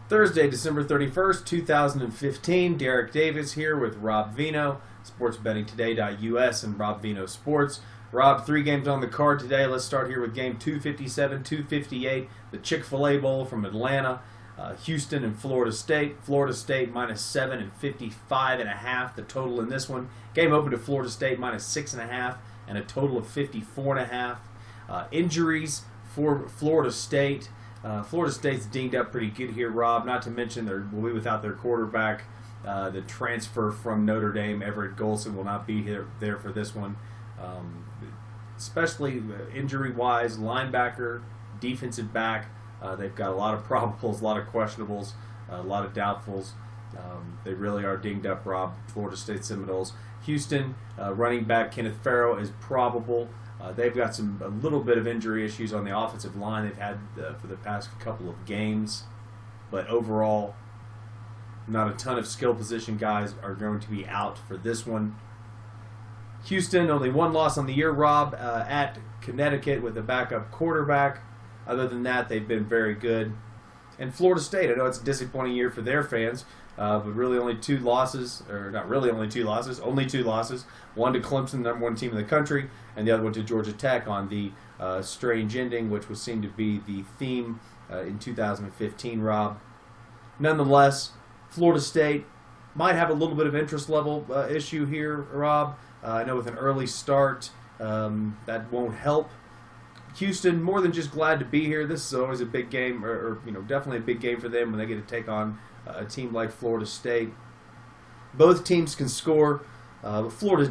Thursday, December 31st, 2015. Derek Davis here with Rob Vino, sportsbettingtoday.us and Rob Vino Sports. Rob, three games on the card today. Let's start here with game 257, 258, the Chick-fil-A Bowl from Atlanta. Houston and Florida State. Florida State -7 and 55.5. The total in this one. Game open to Florida State -6.5 and a total of 54.5. Injuries for Florida State. Florida State's dinged up pretty good here, Rob. Not to mention they will be without their quarterback. The transfer from Notre Dame, Everett Golson, will not be there for this one. Especially injury-wise, linebacker, defensive back. They've got a lot of probables, a lot of questionables, a lot of doubtfuls. They really are dinged up, Rob. Florida State Seminoles. Houston, running back Kenneth Farrow is probable. They've got a little bit of injury issues on the offensive line they've had for the past couple of games. But overall, not a ton of skill position guys are going to be out for this one. Houston, only one loss on the year, Rob, at Connecticut with a backup quarterback. Other than that, they've been very good. And Florida State, I know it's a disappointing year for their fans, but really only two losses, or not really only two losses, only two losses. One to Clemson, the number one team in the country, and the other one to Georgia Tech on the strange ending, which was seen to be the theme in 2015, Rob. Nonetheless, Florida State might have a little bit of interest level issue here, Rob. I know with an early start, that won't help. Houston, more than just glad to be here. This is always a big game, or definitely a big game for them when they get to take on a team like Florida State. Both teams can score. Florida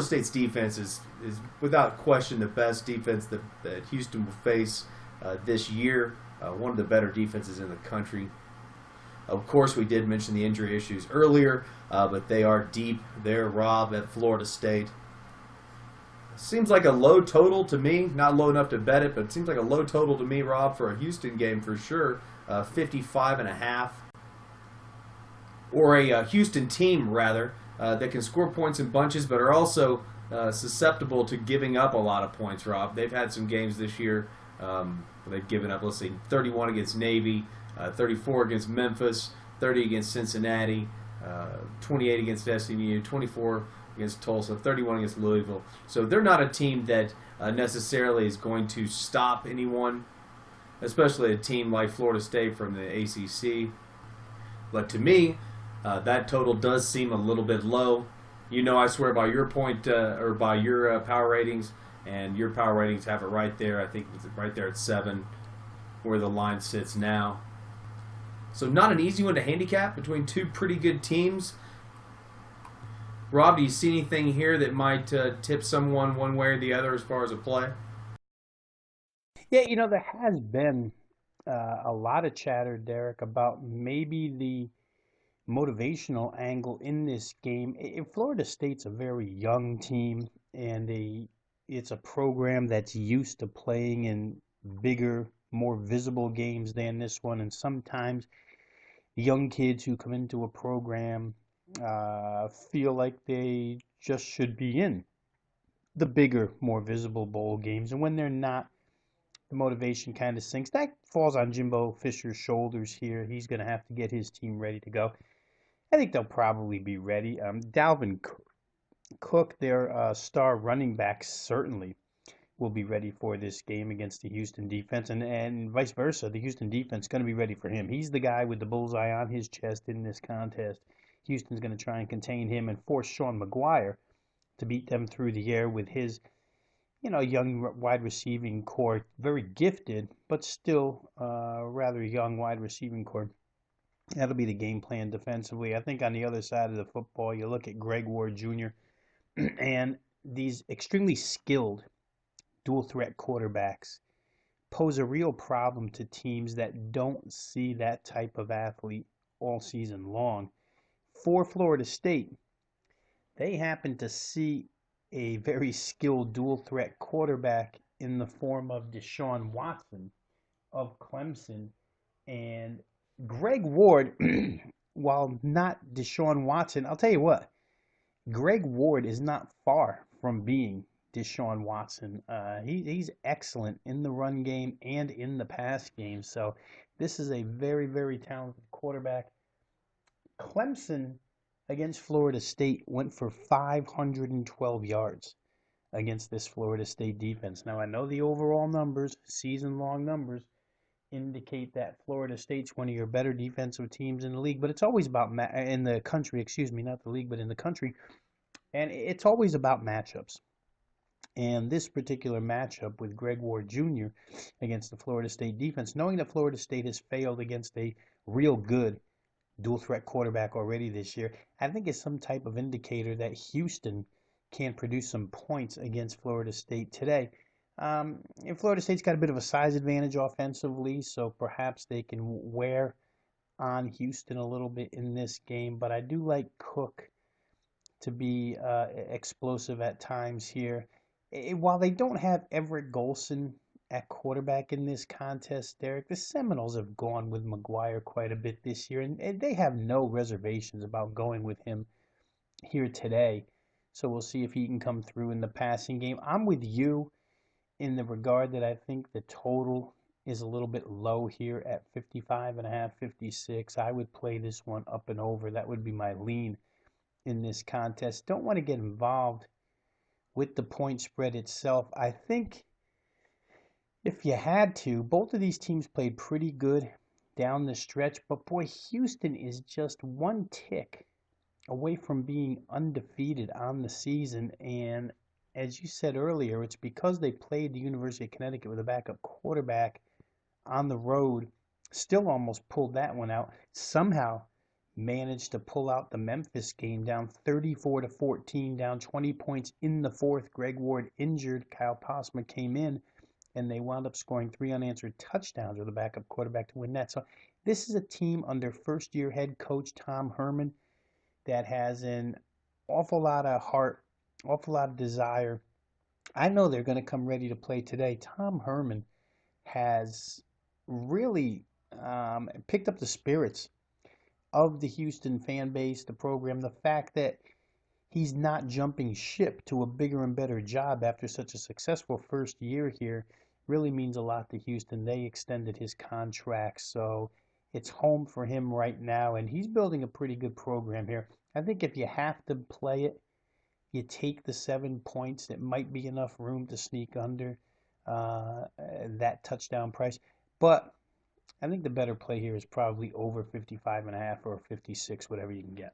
State's defense is without question the best defense that Houston will face this year. One of the better defenses in the country. Of course, we did mention the injury issues earlier, but they are deep there, Rob, at Florida State. Seems like a low total to me. Not low enough to bet it, but it seems like a low total to me, Rob, for a Houston game for sure. 55.5. Or a Houston team, rather, that can score points in bunches, but are also susceptible to giving up a lot of points, Rob. They've had some games this year where they've given up, let's see, 31 against Navy, 34 against Memphis, 30 against Cincinnati, 28 against SMU, 24 against Tulsa, 31 against Louisville. So they're not a team that necessarily is going to stop anyone, especially a team like Florida State from the ACC. But to me, that total does seem a little bit low. You know, I swear by your point or by your power ratings, and your power ratings have it right there. I think it's right there at 7, where the line sits now. So not an easy one to handicap between two pretty good teams. Rob, do you see anything here that might tip someone one way or the other as far as a play? Yeah, there has been a lot of chatter, Derek, about maybe the motivational angle in this game. Florida State's a very young team, and it's a program that's used to playing in bigger, more visible games than this one. And sometimes young kids who come into a program feel like they just should be in the bigger, more visible bowl games. And when they're not, the motivation kind of sinks. That falls on Jimbo Fisher's shoulders here. He's going to have to get his team ready to go. I think they'll probably be ready. Dalvin Cook, their star running back, certainly will be ready for this game against the Houston defense, and vice versa. The Houston defense is going to be ready for him. He's the guy with the bullseye on his chest in this contest. Houston's going to try and contain him and force Sean McGuire to beat them through the air with his, young wide receiving core. Very gifted, but still rather young wide receiving core. That'll be the game plan defensively. I think on the other side of the football, you look at Greg Ward Jr. and these extremely skilled dual threat quarterbacks pose a real problem to teams that don't see that type of athlete all season long. For Florida State, they happen to see a very skilled dual threat quarterback in the form of Deshaun Watson of Clemson. And Greg Ward, while not Deshaun Watson, I'll tell you what, Greg Ward is not far from being Deshaun Watson. He's excellent in the run game and in the pass game. So This is a very, very talented quarterback. Clemson against Florida State went for 512 yards against this Florida State defense. Now, I know the overall numbers, season-long numbers, indicate that Florida State's one of your better defensive teams in the league, but it's always about in the country, excuse me, not the league, but in the country, and it's always about matchups. And this particular matchup with Greg Ward Jr. against the Florida State defense, knowing that Florida State has failed against a real good dual threat quarterback already this year, I think is some type of indicator that Houston can produce some points against Florida State today. And Florida State's got a bit of a size advantage offensively, so perhaps they can wear on Houston a little bit in this game. But I do like Cook to be explosive at times here. While they don't have Everett Golson at quarterback in this contest, Derek, the Seminoles have gone with McGuire quite a bit this year, and they have no reservations about going with him here today. So we'll see if he can come through in the passing game. I'm with you in the regard that I think the total is a little bit low here at 55.5, 56. I would play this one up and over. That would be my lean in this contest. Don't want to get involved with the point spread itself. I think if you had to, both of these teams played pretty good down the stretch, but boy, Houston is just one tick away from being undefeated on the season. And as you said earlier, it's because they played the University of Connecticut with a backup quarterback on the road, still almost pulled that one out, somehow managed to pull out the Memphis game down 34-14, down 20 points in the fourth. Greg Ward injured, Kyle Posma came in, and they wound up scoring 3 unanswered touchdowns with a backup quarterback to win that. So this is a team under first-year head coach Tom Herman that has an awful lot of heart, awful lot of desire. I know they're going to come ready to play today. Tom Herman has really picked up the spirits of the Houston fan base, the program, the fact that he's not jumping ship to a bigger and better job after such a successful first year here really means a lot to Houston. They extended his contract, so it's home for him right now, and he's building a pretty good program here. I think if you have to play it, you take the 7 points. It might be enough room to sneak under that touchdown price, but I think the better play here is probably over 55.5 or 56, whatever you can get.